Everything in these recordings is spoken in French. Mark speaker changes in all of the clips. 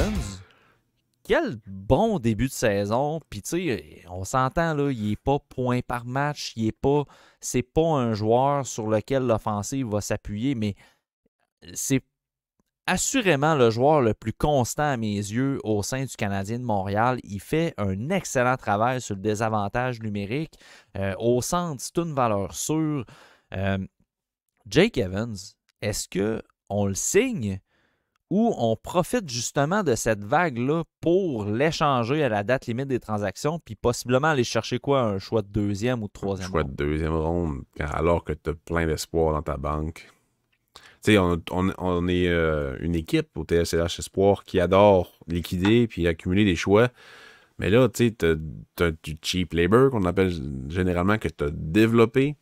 Speaker 1: Evans, quel bon début de saison. Puis tu sais, on s'entend là, il n'est pas point par match, c'est pas un joueur sur lequel l'offensive va s'appuyer, mais c'est assurément le joueur le plus constant à mes yeux au sein du Canadien de Montréal. Il fait un excellent travail sur le désavantage numérique. Au centre, c'est une valeur sûre. Jake Evans, est-ce qu'on le signe ou on profite justement de cette vague-là pour l'échanger à la date limite des transactions puis possiblement aller chercher quoi, un choix de deuxième ou de troisième
Speaker 2: Choix de deuxième ronde, alors que tu as plein d'espoir dans ta banque. Tu sais, on est une équipe au TSLH Espoir qui adore liquider puis accumuler des choix. Mais là, tu sais, t'as du cheap labor qu'on appelle généralement, que tu as développé,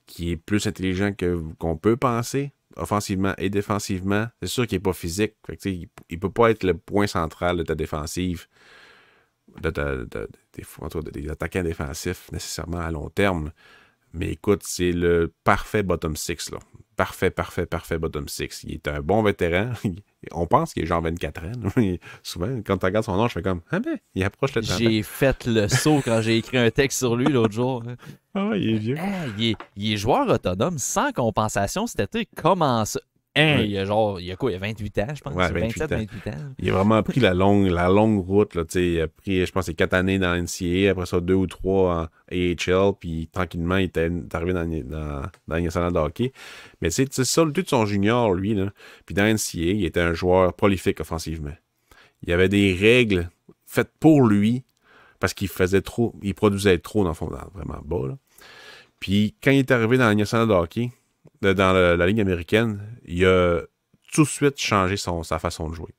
Speaker 2: qui est plus intelligent qu'on peut penser, offensivement et défensivement. C'est sûr qu'il n'est pas physique. Fait que, il ne peut pas être le point central de ta défensive, des attaquants défensifs nécessairement à long terme. Mais écoute, c'est le parfait bottom six, là. Parfait bottom six. Il est un bon vétéran. On pense qu'il est genre 24 ans. Souvent, quand tu regardes son nom, je fais comme « Ah ben, il approche le 30 ans. »
Speaker 1: J'ai fait le saut quand j'ai écrit un texte sur lui l'autre jour.
Speaker 2: Ah ouais, il est vieux.
Speaker 1: Il est joueur autonome sans compensation cet été. Comment ça?
Speaker 2: Ouais.
Speaker 1: Il y a quoi? Il y a 28 ans, je pense.
Speaker 2: Ouais,
Speaker 1: 27-28 ans.
Speaker 2: Il a vraiment pris la longue route. Là, il a pris, je pense, 4 années dans l'NCAA, après ça 2 ou 3 en AHL, puis tranquillement, il est arrivé dans la nationale de hockey. Mais c'est ça, tout son junior, lui. Là. Puis dans l'NCAA, il était un joueur prolifique offensivement. Il y avait des règles faites pour lui, parce qu'il faisait trop, il produisait trop dans le fond, vraiment bas. Là. Puis quand il est arrivé dans la nationale de hockey, dans la Ligue américaine, il a tout de suite changé sa façon de jouer.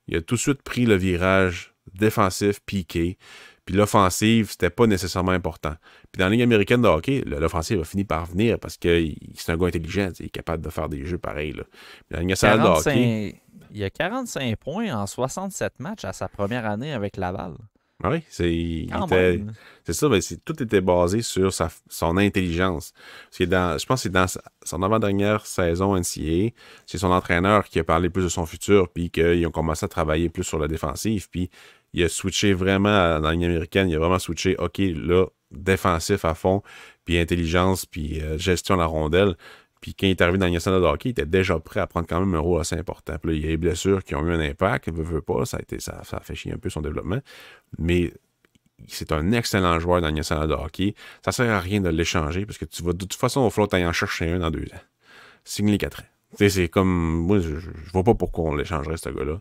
Speaker 2: Il a tout de suite pris le virage défensif, piqué. Puis l'offensive, c'était pas nécessairement important. Puis dans la Ligue américaine de hockey, l'offensive a fini par venir parce que c'est un gars intelligent. Il est capable de faire des jeux pareils. Là. Puis dans la Ligue nationale de hockey...
Speaker 1: Il a 45 points en 67 matchs à sa première année avec Laval.
Speaker 2: Oui, c'est ça, mais tout était basé sur son intelligence. Je pense que c'est dans son avant-dernière saison NCAA, c'est son entraîneur qui a parlé plus de son futur, puis qu'ils ont commencé à travailler plus sur la défensive, puis il a switché vraiment dans la ligne américaine, il a vraiment switché, OK, là, défensif à fond, puis intelligence, puis gestion de la rondelle. Puis quand il est arrivé dans la nationale de hockey, il était déjà prêt à prendre quand même un rôle assez important. Puis là, il y a des blessures qui ont eu un impact, veut pas, ça a fait chier un peu son développement. Mais c'est un excellent joueur dans la nationale de hockey. Ça sert à rien de l'échanger parce que tu vas de toute façon, il va falloir t'aller en chercher un dans 2 ans. Signe les 4 ans. Tu sais, c'est comme, moi, je vois pas pourquoi on l'échangerait, ce gars-là.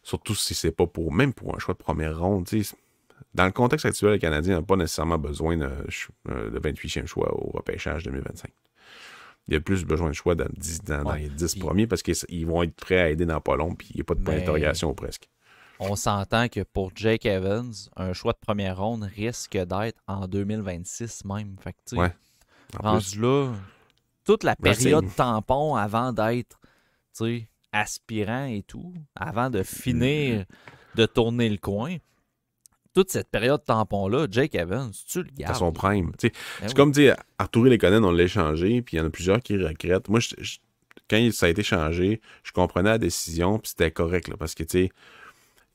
Speaker 2: Surtout si c'est pas même pour un choix de première ronde. Tu sais, dans le contexte actuel, les Canadiens n'ont pas nécessairement besoin de 28e choix au repêchage 2025. Il y a plus besoin de choix dans les 10 premiers parce qu'ils vont être prêts à aider dans pas long, puis il n'y a pas de point d'interrogation presque.
Speaker 1: On s'entend que pour Jake Evans, un choix de première ronde risque d'être en 2026 même. Fait que, tu sais, rendu là, toute la période tampon avant d'être, tu sais, aspirant et tout, avant de finir de tourner le coin, toute cette période tampon-là, Jake Evans, tu le gardes.
Speaker 2: C'est son prime. C'est comme dire, Arturo Lekonen, on l'a échangé, puis il y en a plusieurs qui regrettent. Moi, quand ça a été changé, je comprenais la décision, puis c'était correct, là, parce que, tu sais,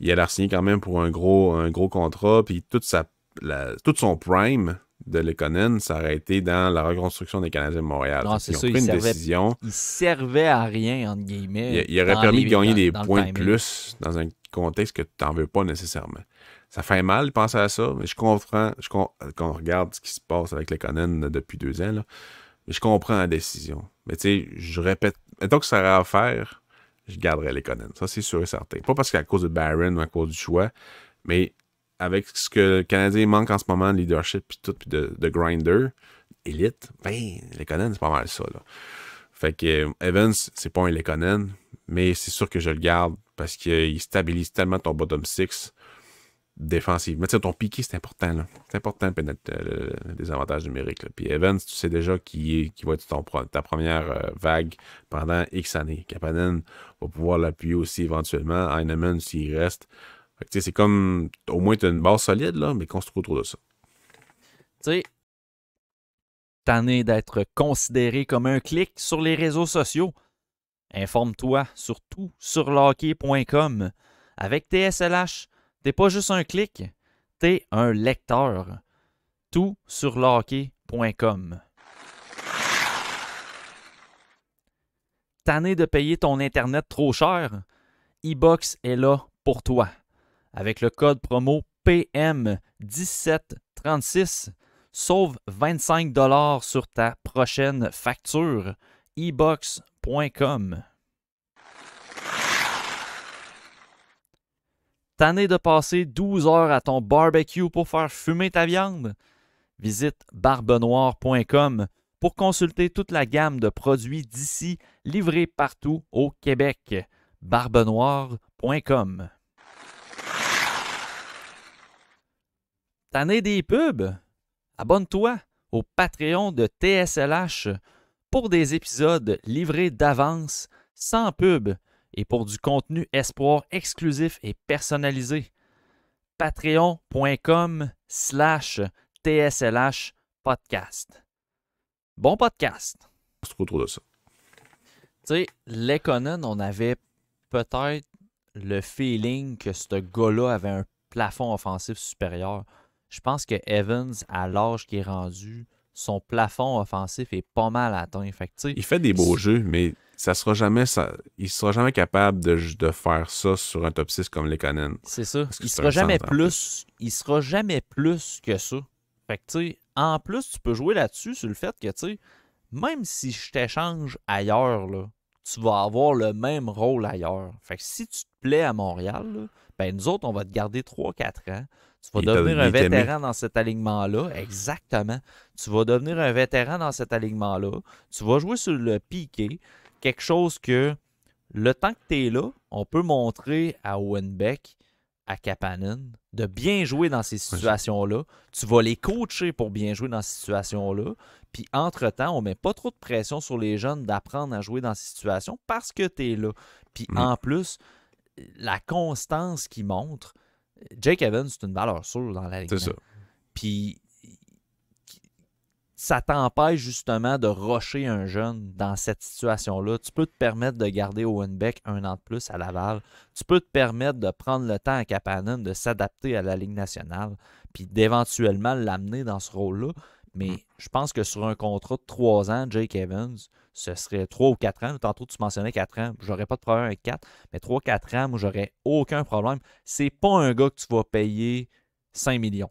Speaker 2: il a signé quand même pour un gros contrat, puis tout son prime de Lekonen, ça aurait été dans la reconstruction des Canadiens de Montréal.
Speaker 1: Non, c'est ça, il servait à rien, entre guillemets.
Speaker 2: Il aurait permis de gagner des points de plus dans un contexte que tu n'en veux pas nécessairement. Ça fait mal de penser à ça, mais je comprends quand on regarde ce qui se passe avec Lekonen depuis 2 ans, là, mais je comprends la décision. Mais tu sais, je répète, mettons que ça aurait à faire, je garderais Lekonen. Ça, c'est sûr et certain. Pas parce qu'à cause de Barron ou à cause du choix, mais avec ce que le Canadien manque en ce moment, de leadership puis tout, puis de grinder, élite, ben, Lekonen, c'est pas mal ça, là. Fait que Evans, c'est pas un Lekonen, mais c'est sûr que je le garde parce qu'il stabilise tellement ton bottom six défensivement. Mais tu sais, ton piqué, c'est important, là. C'est important des avantages numériques, là. Puis Evans, tu sais déjà qui va être ta première vague pendant X années. Kapanen va pouvoir l'appuyer aussi éventuellement. Heinemann, s'il reste. Fait que tu sais, c'est comme, au moins, tu as une base solide, là, mais construis autour de ça.
Speaker 1: Tu sais, tanné d'être considéré comme un clic sur les réseaux sociaux. Informe-toi surtout sur lehockey.com. Avec TSLH, t'es pas juste un clic, t'es un lecteur. Tout sur lehockey.com. Tanné de payer ton Internet trop cher? eBox est là pour toi. Avec le code promo PM1736, sauve 25 $ sur ta prochaine facture. eBox.com. Tanné de passer 12 heures à ton barbecue pour faire fumer ta viande? Visite barbenoire.com pour consulter toute la gamme de produits d'ici livrés partout au Québec. barbenoire.com. Tanné des pubs? Abonne-toi au Patreon de TSLH pour des épisodes livrés d'avance, sans pub et pour du contenu espoir exclusif et personnalisé. Patreon.com/TSLH podcast. Bon podcast.
Speaker 2: C'est trop trop de ça.
Speaker 1: Tu sais, Lekonen, on avait peut-être le feeling que ce gars-là avait un plafond offensif supérieur. Je pense que Evans, à l'âge qu'il est rendu, son plafond offensif est pas mal atteint. Fait que,
Speaker 2: il fait des beaux jeux, mais ça sera jamais il sera jamais capable de faire ça sur un top 6 comme Lekonen.
Speaker 1: C'est ça. Il sera jamais plus que ça. Fait que, tu sais, en plus, tu peux jouer là-dessus sur le fait que, tu sais, même si je t'échange ailleurs, là, tu vas avoir le même rôle ailleurs. Fait que si tu te plais à Montréal, là, ben nous autres, on va te garder 3-4 ans. Tu vas devenir un vétéran dans cet alignement-là. Exactement. Tu vas devenir un vétéran dans cet alignement-là. Tu vas jouer sur le piqué. Quelque chose que, le temps que tu es là, on peut montrer à Owen Beck, à Kapanen, de bien jouer dans ces situations-là. Tu vas les coacher pour bien jouer dans ces situations-là. Puis, entre-temps, on ne met pas trop de pression sur les jeunes d'apprendre à jouer dans ces situations parce que tu es là. Puis, en plus, la constance qu'ils montrent, Jake Evans, c'est une valeur sûre dans la ligue.
Speaker 2: C'est ça.
Speaker 1: Puis, ça t'empêche justement de rusher un jeune dans cette situation-là. Tu peux te permettre de garder Owen Beck 1 an de plus à Laval. Tu peux te permettre de prendre le temps à Kapanen de s'adapter à la Ligue nationale puis d'éventuellement l'amener dans ce rôle-là. Mais je pense que sur un contrat de 3 ans, Jake Evans, ce serait 3 ou 4 ans. Tantôt, tu mentionnais 4 ans. J'aurais pas de problème avec 4. Mais 3-4 ans, moi, j'aurais aucun problème. C'est pas un gars que tu vas payer 5 millions.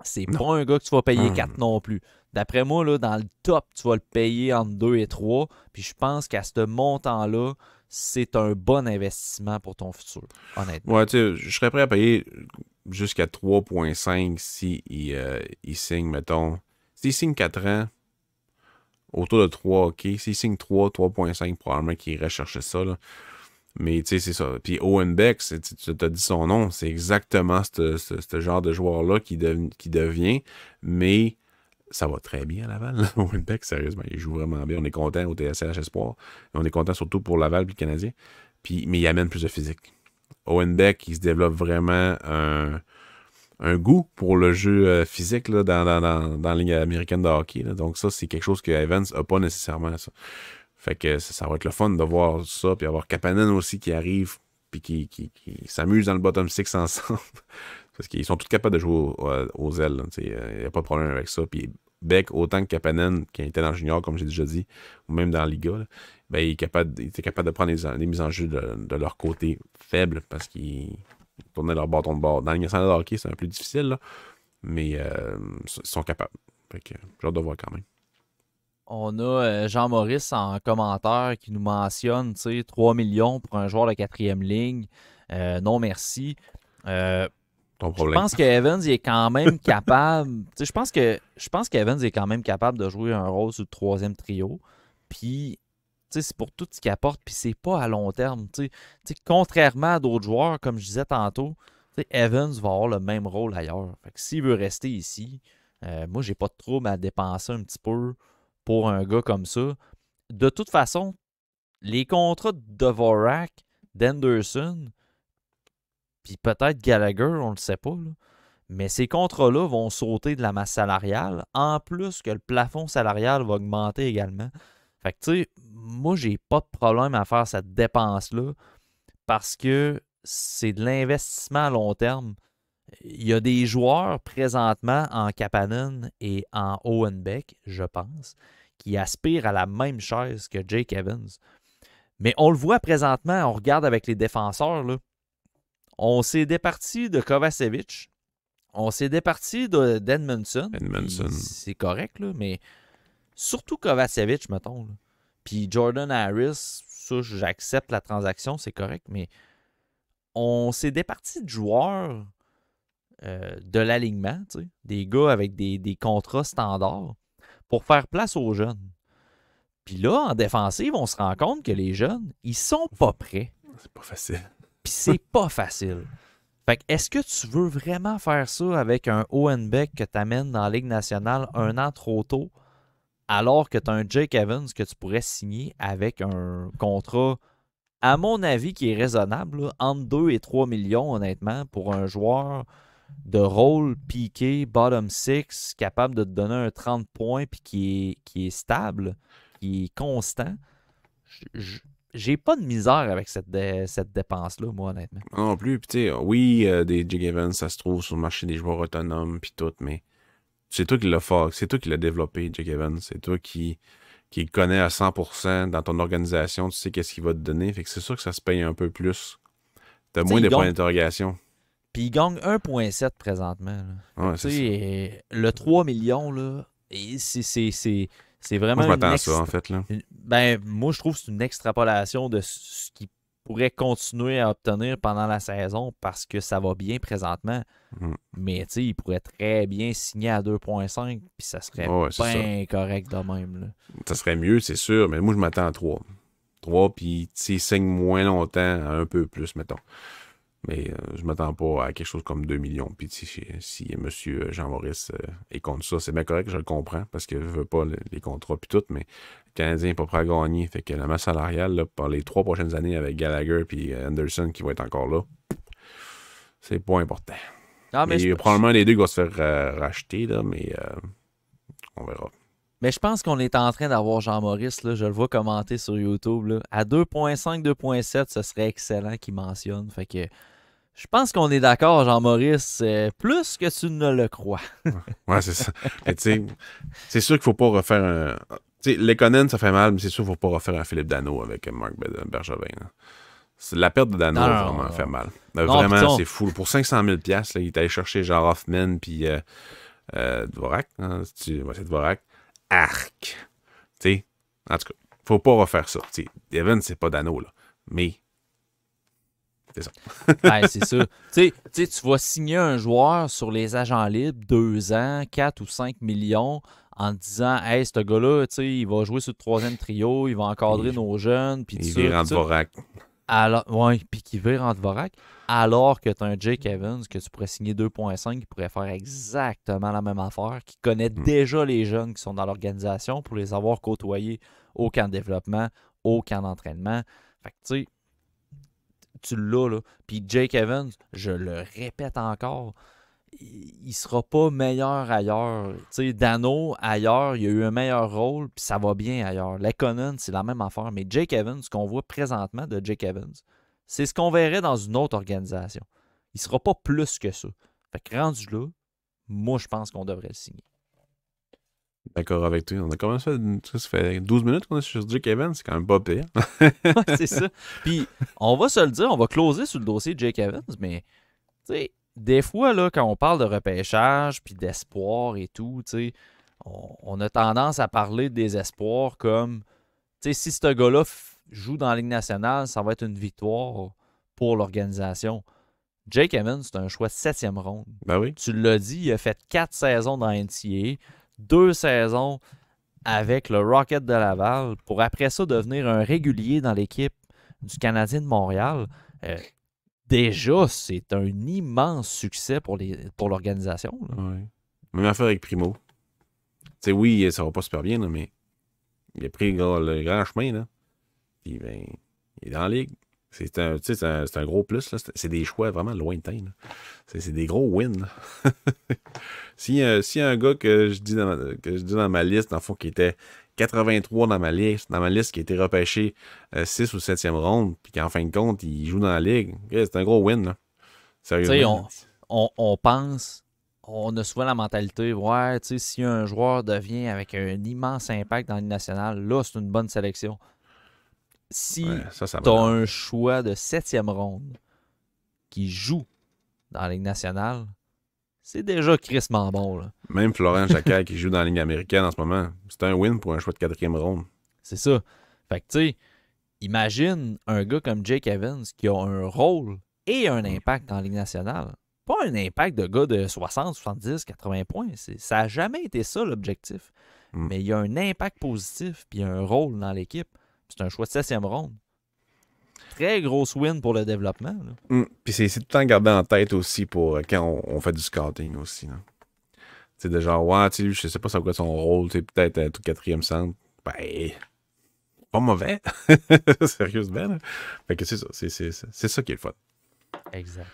Speaker 1: C'est pas un gars que tu vas payer 4 non plus. D'après moi, là, dans le top, tu vas le payer entre 2 et 3. Puis je pense qu'à ce montant-là, c'est un bon investissement pour ton futur, honnêtement.
Speaker 2: Ouais, tu sais, je serais prêt à payer jusqu'à 3,5 si il signe, mettons. S'il signe 4 ans, autour de 3, OK. S'il signe 3,5, probablement qu'il irait chercher ça, là. Mais tu sais, c'est ça. Puis Owen Beck, tu t'as dit son nom, c'est exactement ce genre de joueur-là qui devient. Mais ça va très bien à Laval. Owen Beck, sérieusement, il joue vraiment bien. On est content au TSLH Espoir. Et on est content surtout pour Laval et le Canadien. Mais il amène plus de physique. Owen Beck, il se développe vraiment un goût pour le jeu physique là, dans la Ligue américaine de hockey. Là. Donc ça, c'est quelque chose que Evans n'a pas nécessairement. Ça. Fait que ça va être le fun de voir ça, puis avoir Kapanen aussi qui arrive, puis qui s'amuse dans le bottom six ensemble. Parce qu'ils sont tous capables de jouer aux ailes. Il n'y a pas de problème avec ça. Puis Beck, autant que Kapanen, qui était dans le junior, comme j'ai déjà dit, ou même dans la Liga, là, ben, il était capable de prendre les mises en jeu de leur côté faible, parce qu'ils tournaient leur bâton de bord. Dans la Ligue nationale de hockey, c'est un peu plus difficile, là, mais ils sont capables. Fait que j'ai hâte de voir quand même.
Speaker 1: On a Jean-Maurice en commentaire qui nous mentionne 3 millions pour un joueur de 4e ligne. Non, merci.
Speaker 2: Ton problème.
Speaker 1: Je pense qu'Evans est quand même capable. Je pense qu'Evans est quand même capable de jouer un rôle sur le 3e trio. Puis, c'est pour tout ce qu'il apporte. Puis, c'est pas à long terme. Contrairement à d'autres joueurs, comme je disais tantôt, Evans va avoir le même rôle ailleurs. Fait que s'il veut rester ici, moi, j'ai pas de trouble à dépenser un petit peu pour un gars comme ça. De toute façon, les contrats de Dvorak, d'Henderson, puis peut-être Gallagher, on le sait pas, là, mais ces contrats-là vont sauter de la masse salariale, en plus que le plafond salarial va augmenter également. Fait que, tu sais, moi, j'ai pas de problème à faire cette dépense-là, parce que c'est de l'investissement à long terme. Il y a des joueurs présentement en Kapanen et en Owen Beck, je pense, qui aspirent à la même chaise que Jake Evans. Mais on le voit présentement, on regarde avec les défenseurs, là. On s'est départi de Kovacevic, on s'est départi d'Edmundson. C'est correct, là, mais surtout Kovacevic, mettons. Là. Puis Jordan Harris, ça, j'accepte la transaction, c'est correct, mais on s'est départi de joueurs de l'alignement, tu sais, des gars avec des contrats standards pour faire place aux jeunes. Puis là, en défensive, on se rend compte que les jeunes, ils sont pas prêts.
Speaker 2: C'est pas facile.
Speaker 1: Puis c'est pas facile. Fait que est-ce que tu veux vraiment faire ça avec un Owen Beck que tu amènes dans la Ligue nationale un an trop tôt, alors que tu as un Jake Evans que tu pourrais signer avec un contrat, à mon avis, qui est raisonnable, là, entre 2 et 3 millions, honnêtement, pour un joueur de rôle piqué, bottom six, capable de te donner un 30 points puis qui est stable, qui est constant. J'ai pas de misère avec cette dépense-là, moi, honnêtement.
Speaker 2: Non plus. Puis, tu sais, oui, des Jake Evans, ça se trouve sur le marché des joueurs autonomes, puis tout, mais c'est toi qui l'as fait, c'est toi qui l'as développé, Jake Evans. C'est toi qui le connais à 100% dans ton organisation. Tu sais qu'est-ce qu'il va te donner. Fait que c'est sûr que ça se paye un peu plus. T'as moins de points d'interrogation.
Speaker 1: Puis il gagne 1,7 présentement.
Speaker 2: Ouais, c'est
Speaker 1: le 3 millions, là, c'est vraiment.
Speaker 2: Moi, je m'attends à ça, en fait. Là.
Speaker 1: Ben, moi, je trouve que c'est une extrapolation de ce qu'il pourrait continuer à obtenir pendant la saison parce que ça va bien présentement. Mais, tu sais, il pourrait très bien signer à 2,5 puis ça serait bien correct de même. Là.
Speaker 2: Ça serait mieux, c'est sûr, mais moi, je m'attends à 3. 3, puis s'il signe moins longtemps, à un peu plus, mettons. Mais je m'attends pas à quelque chose comme 2 millions. Puis si M. Jean-Maurice est contre ça, c'est bien correct, je le comprends, parce qu'il veut pas les contrats puis tout, mais le Canadien n'est pas prêt à gagner. Fait que la masse salariale, là, pour les 3 prochaines années avec Gallagher puis Anderson qui va être encore là, c'est pas important. Ah, mais probablement les deux qui vont se faire racheter, là, mais on verra.
Speaker 1: Mais je pense qu'on est en train d'avoir Jean-Maurice, là, je le vois commenter sur YouTube. Là, à 2.5, 2.7, ce serait excellent qu'il mentionne. Fait que je pense qu'on est d'accord, Jean-Maurice, plus que tu ne le crois.
Speaker 2: Ouais, c'est ça. Mais tu sais, c'est sûr qu'il ne faut pas refaire un. Tu sais, Lekonen, ça fait mal, mais c'est sûr qu'il ne faut pas refaire un Philippe Danault avec Marc Bergevin. La perte de Danault a vraiment fait mal. Vraiment, c'est fou. Pour 500 000 $, là, il est allé chercher genre Hoffman puis Dvorak. Hein, c'est Dvorak. Arc. Tu sais, en tout cas, faut pas refaire ça. T'sais, Evan, c'est pas Danault, là. Mais, c'est ça.
Speaker 1: Ouais, c'est ça. Tu sais, tu vas signer un joueur sur les agents libres 2 ans, 4 ou 5 millions, en te disant, hey, ce gars-là, tu sais, il va jouer sur le 3e trio, il va encadrer nos jeunes. Puis
Speaker 2: il vire en Dvorak.
Speaker 1: Oui, puis qui vire en Dvorak. Alors que tu as un Jake Evans que tu pourrais signer 2.5 qui pourrait faire exactement la même affaire, qui connaît déjà les jeunes qui sont dans l'organisation pour les avoir côtoyés au camp de développement, au camp d'entraînement. Fait que tu sais, tu l'as là. Puis Jake Evans, je le répète encore, il sera pas meilleur ailleurs. Tu sais, Danault, ailleurs, il a eu un meilleur rôle, puis ça va bien ailleurs. Lekonen, c'est la même affaire. Mais Jake Evans, ce qu'on voit présentement de Jake Evans, c'est ce qu'on verrait dans une autre organisation. Il sera pas plus que ça. Fait que rendu là, moi, je pense qu'on devrait le signer.
Speaker 2: D'accord avec toi. On a commencé, ça fait 12 minutes qu'on est sur Jake Evans, c'est quand même pas pire.
Speaker 1: Ouais, c'est ça. Puis, on va se le dire, on va closer sur le dossier de Jake Evans, mais, tu sais, des fois, là, quand on parle de repêchage, puis d'espoir et tout, tu sais, on a tendance à parler des espoirs comme, tu sais, si ce gars-là joue dans la Ligue nationale, ça va être une victoire pour l'organisation. Jake Evans, c'est un choix de 7e ronde.
Speaker 2: Ben oui.
Speaker 1: Tu l'as dit, il a fait 4 saisons dans NCAA, 2 saisons avec le Rocket de Laval, pour après ça devenir un régulier dans l'équipe du Canadien de Montréal. Déjà, c'est un immense succès pour l'organisation.
Speaker 2: Oui. Même affaire avec Primo. Tu sais, oui, ça va pas super bien, là, mais il a pris le grand chemin, là. Puis, ben, il est dans la ligue. C'est un gros plus. Là. C'est des choix vraiment lointains. C'est des gros wins. S'il y a un gars que je dis dans ma liste, dans le fond, qui était 83 dans ma liste qui a été repêché 6 ou 7e ronde, puis qu'en fin de compte, il joue dans la ligue, c'est un gros win. Là. Sérieusement.
Speaker 1: On pense, on a souvent la mentalité, ouais, tu sais, si un joueur devient avec un immense impact dans la Ligue nationale, là, c'est une bonne sélection. Si tu as un choix de 7e ronde qui joue dans la Ligue nationale, c'est déjà crissement bon. Là.
Speaker 2: Même Florent Jacquet qui joue dans la Ligue américaine en ce moment, c'est un win pour un choix de 4e ronde.
Speaker 1: C'est ça. Fait que tu sais, imagine un gars comme Jake Evans qui a un rôle et un impact dans la Ligue nationale. Pas un impact de gars de 60, 70, 80 points. Ça n'a jamais été ça l'objectif. Mais il y a un impact positif puis un rôle dans l'équipe. C'est un choix de 7e ronde. Très grosse win pour le développement.
Speaker 2: Puis c'est tout le temps garder en tête aussi pour quand on fait du scouting aussi. Tu sais, de genre, ouais, tu sais, je sais pas c'est quoi son rôle, tu sais, peut-être tout 4e centre. Ben, pas mauvais. Sérieusement. Là. Fait que c'est ça. C'est ça qui est le fun.
Speaker 1: Exact.